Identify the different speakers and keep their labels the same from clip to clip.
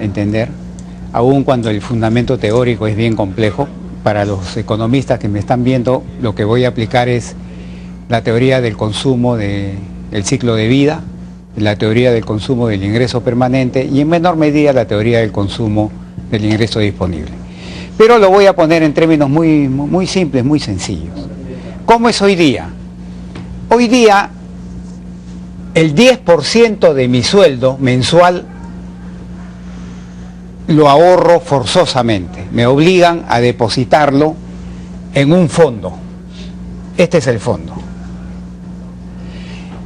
Speaker 1: entender, aun cuando el fundamento teórico es bien complejo. Para los economistas que me están viendo, lo que voy a aplicar es la teoría del consumo del ciclo de vida, la teoría del consumo del ingreso permanente y en menor medida la teoría del consumo del ingreso disponible. Pero lo voy a poner en términos muy simples, muy sencillos. ¿Cómo es hoy día? Hoy día el 10% de mi sueldo mensual lo ahorro forzosamente. Me obligan a depositarlo en un fondo. Este es el fondo.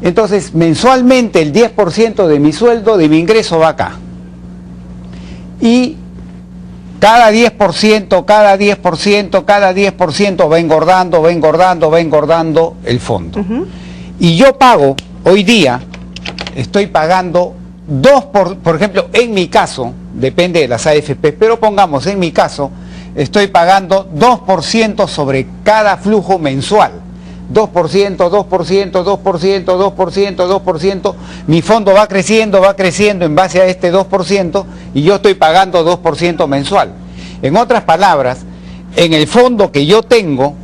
Speaker 1: Entonces, mensualmente el 10% de mi sueldo, de mi ingreso va acá. Y cada 10%, cada 10%, cada 10% va engordando, va engordando, va engordando el fondo. Y yo pago, hoy día, estoy pagando por ejemplo, en mi caso, depende de las AFP, pero pongamos, en mi caso, estoy pagando 2% sobre cada flujo mensual. 2%, 2%, 2%, 2%, 2%, mi fondo va creciendo en base a este 2% y yo estoy pagando 2% mensual. En otras palabras, en el fondo que yo tengo,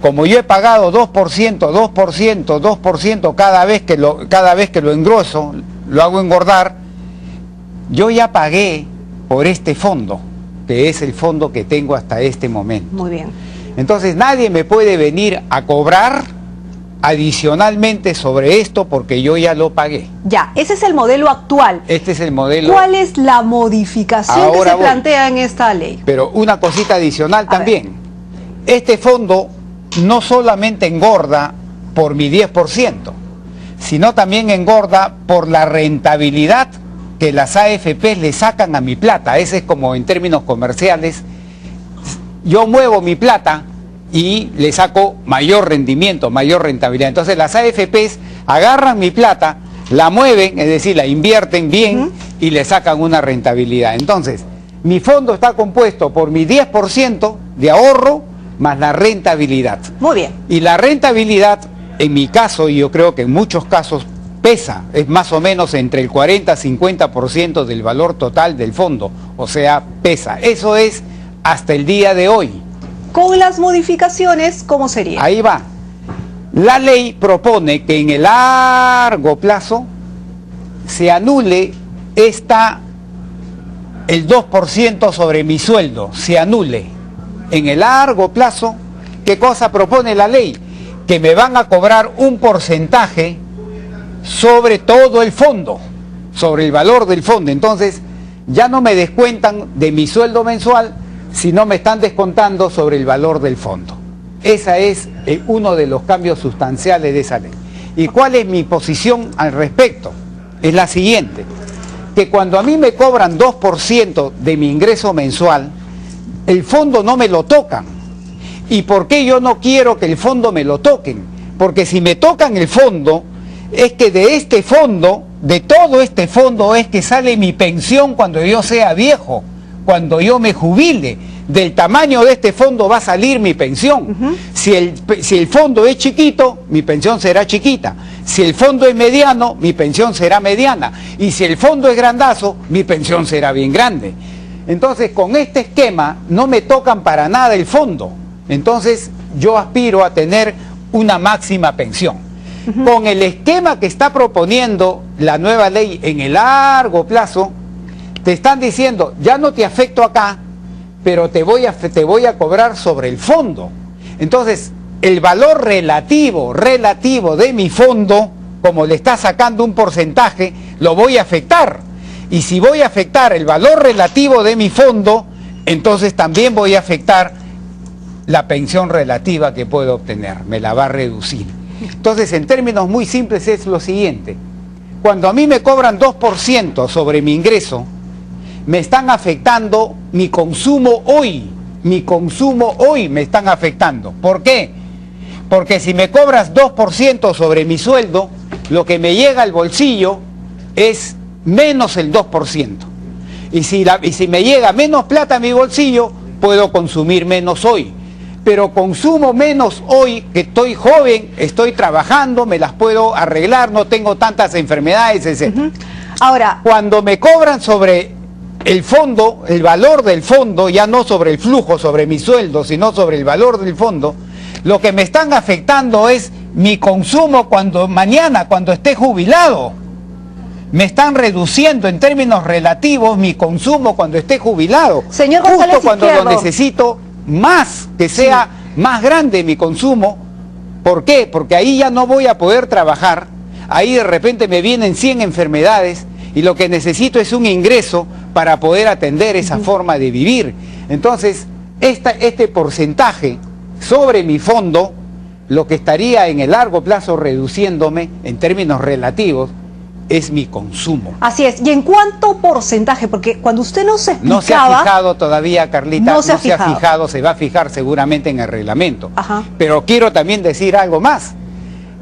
Speaker 1: como yo he pagado 2%, 2%, 2% cada vez que lo engroso, lo hago engordar, yo ya pagué por este fondo, que es el fondo que tengo hasta este momento.
Speaker 2: Muy bien.
Speaker 1: Entonces nadie me puede venir a cobrar adicionalmente sobre esto porque yo ya lo pagué.
Speaker 2: Ya, ese es el modelo actual.
Speaker 1: Este es el modelo.
Speaker 2: ¿Cuál es la modificación que se plantea en esta ley?
Speaker 1: Pero una cosita adicional también. Este fondo no solamente engorda por mi 10%, sino también engorda por la rentabilidad que las AFP le sacan a mi plata. Ese es como en términos comerciales. Yo muevo mi plata y le saco mayor rendimiento, mayor rentabilidad. Entonces las AFPs agarran mi plata, la mueven, es decir, la invierten bien y le sacan una rentabilidad. Entonces, mi fondo está compuesto por mi 10% de ahorro más la rentabilidad.
Speaker 2: Muy bien.
Speaker 1: Y la rentabilidad, en mi caso, y yo creo que en muchos casos, pesa, es más o menos entre el 40-50% del valor total del fondo, o sea, pesa. Eso es hasta el día de hoy.
Speaker 2: Con las modificaciones, ¿cómo sería?
Speaker 1: Ahí va. La ley propone que en el largo plazo se anule el 2% sobre mi sueldo, se anule. En el largo plazo, ¿qué cosa propone la ley? Que me van a cobrar un porcentaje sobre todo el fondo, sobre el valor del fondo. Entonces, ya no me descuentan de mi sueldo mensual, sino me están descontando sobre el valor del fondo. Ese es uno de los cambios sustanciales de esa ley. ¿Y cuál es mi posición al respecto? Es la siguiente, que cuando a mí me cobran 2% de mi ingreso mensual, el fondo no me lo tocan. ¿Y por qué yo no quiero que el fondo me lo toquen? Porque si me tocan el fondo, es que de este fondo, de todo este fondo, es que sale mi pensión cuando yo sea viejo, cuando yo me jubile. Del tamaño de este fondo va a salir mi pensión. Si el fondo es chiquito, mi pensión será chiquita. Si el fondo es mediano, mi pensión será mediana. Y si el fondo es grandazo, mi pensión será bien grande. Entonces, con este esquema no me tocan para nada el fondo. Entonces, yo aspiro a tener una máxima pensión. Con el esquema que está proponiendo la nueva ley en el largo plazo, te están diciendo, ya no te afecto acá, pero te voy a cobrar sobre el fondo. Entonces, el valor relativo de mi fondo, como le está sacando un porcentaje, lo voy a afectar. Y si voy a afectar el valor relativo de mi fondo, entonces también voy a afectar la pensión relativa que puedo obtener, me la va a reducir. Entonces, en términos muy simples es lo siguiente: cuando a mí me cobran 2% sobre mi ingreso, me están afectando mi consumo hoy me están afectando. ¿Por qué? Porque si me cobras 2% sobre mi sueldo, lo que me llega al bolsillo es menos el 2%. Y si me llega menos plata a mi bolsillo, puedo consumir menos hoy. Pero consumo menos hoy, que estoy joven, estoy trabajando, me las puedo arreglar, no tengo tantas enfermedades, etc.
Speaker 2: Ahora,
Speaker 1: cuando me cobran sobre el fondo, el valor del fondo, ya no sobre el flujo, sobre mi sueldo, sino sobre el valor del fondo, lo que me están afectando es mi consumo mañana, cuando esté jubilado. Me están reduciendo en términos relativos mi consumo cuando esté jubilado.
Speaker 2: Señor González
Speaker 1: Justo cuando
Speaker 2: Izquierdo,
Speaker 1: lo necesito más, que sea más grande mi consumo. ¿Por qué? Porque ahí ya no voy a poder trabajar. Ahí de repente me vienen 100 enfermedades y lo que necesito es un ingreso para poder atender esa forma de vivir. Entonces, este porcentaje sobre mi fondo, lo que estaría en el largo plazo reduciéndome en términos relativos, es mi consumo.
Speaker 2: Así es. ¿Y en cuánto porcentaje? Porque cuando usted no se explicaba...
Speaker 1: No se ha fijado todavía, Carlita,
Speaker 2: no se ha fijado,
Speaker 1: se va a fijar seguramente en el reglamento.
Speaker 2: Ajá.
Speaker 1: Pero quiero también decir algo más,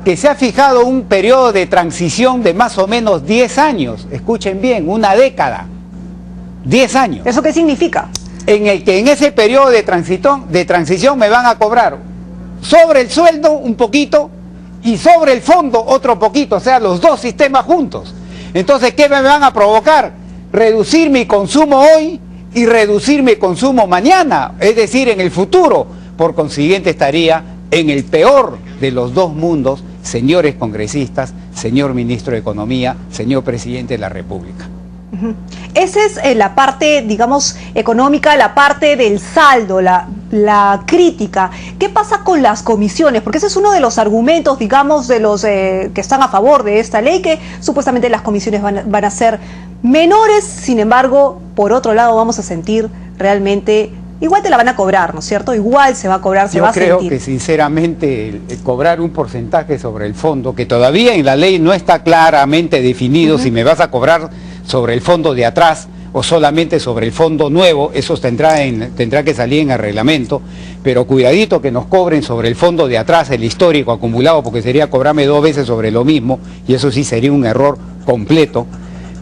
Speaker 1: que se ha fijado un periodo de transición de más o menos 10 años, escuchen bien, una década, 10 años.
Speaker 2: ¿Eso qué significa?
Speaker 1: En el que en ese periodo de transición me van a cobrar sobre el sueldo un poquito, y sobre el fondo otro poquito, o sea, los dos sistemas juntos. Entonces, ¿qué me van a provocar? Reducir mi consumo hoy y reducir mi consumo mañana, es decir, en el futuro. Por consiguiente, estaría en el peor de los dos mundos, señores congresistas, señor ministro de Economía, señor presidente de la República.
Speaker 2: Esa es la parte, digamos, económica, la parte del saldo, la crítica. ¿Qué pasa con las comisiones? Porque ese es uno de los argumentos, digamos, de los que están a favor de esta ley, que supuestamente las comisiones van a ser menores. Sin embargo, por otro lado, vamos a sentir realmente... Igual te la van a cobrar, ¿no es cierto? Igual se va a cobrar, se va a sentir.
Speaker 1: Yo creo que sinceramente el cobrar un porcentaje sobre el fondo, que todavía en la ley no está claramente definido si me vas a cobrar sobre el fondo de atrás o solamente sobre el fondo nuevo, eso tendrá que salir en el reglamento, pero cuidadito que nos cobren sobre el fondo de atrás, el histórico acumulado, porque sería cobrarme 2 veces sobre lo mismo, y eso sí sería un error completo,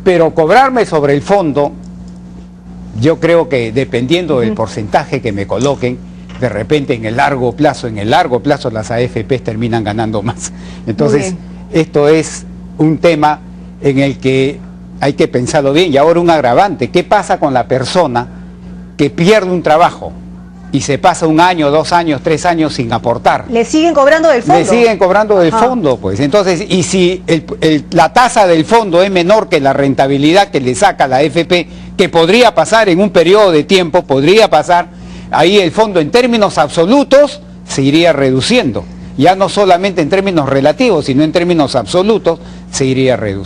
Speaker 1: pero cobrarme sobre el fondo, yo creo que dependiendo del porcentaje que me coloquen, de repente en el largo plazo las AFPs terminan ganando más. Entonces, esto es un tema en el que hay que pensarlo bien. Y ahora un agravante, ¿qué pasa con la persona que pierde un trabajo y se pasa 1 año, 2 años, 3 años sin aportar?
Speaker 2: ¿Le siguen cobrando del fondo?
Speaker 1: Le siguen cobrando del fondo, pues. Entonces, y si la tasa del fondo es menor que la rentabilidad que le saca la AFP, que podría pasar en un periodo de tiempo, podría pasar, ahí el fondo en términos absolutos se iría reduciendo. Ya no solamente en términos relativos, sino en términos absolutos se iría reduciendo.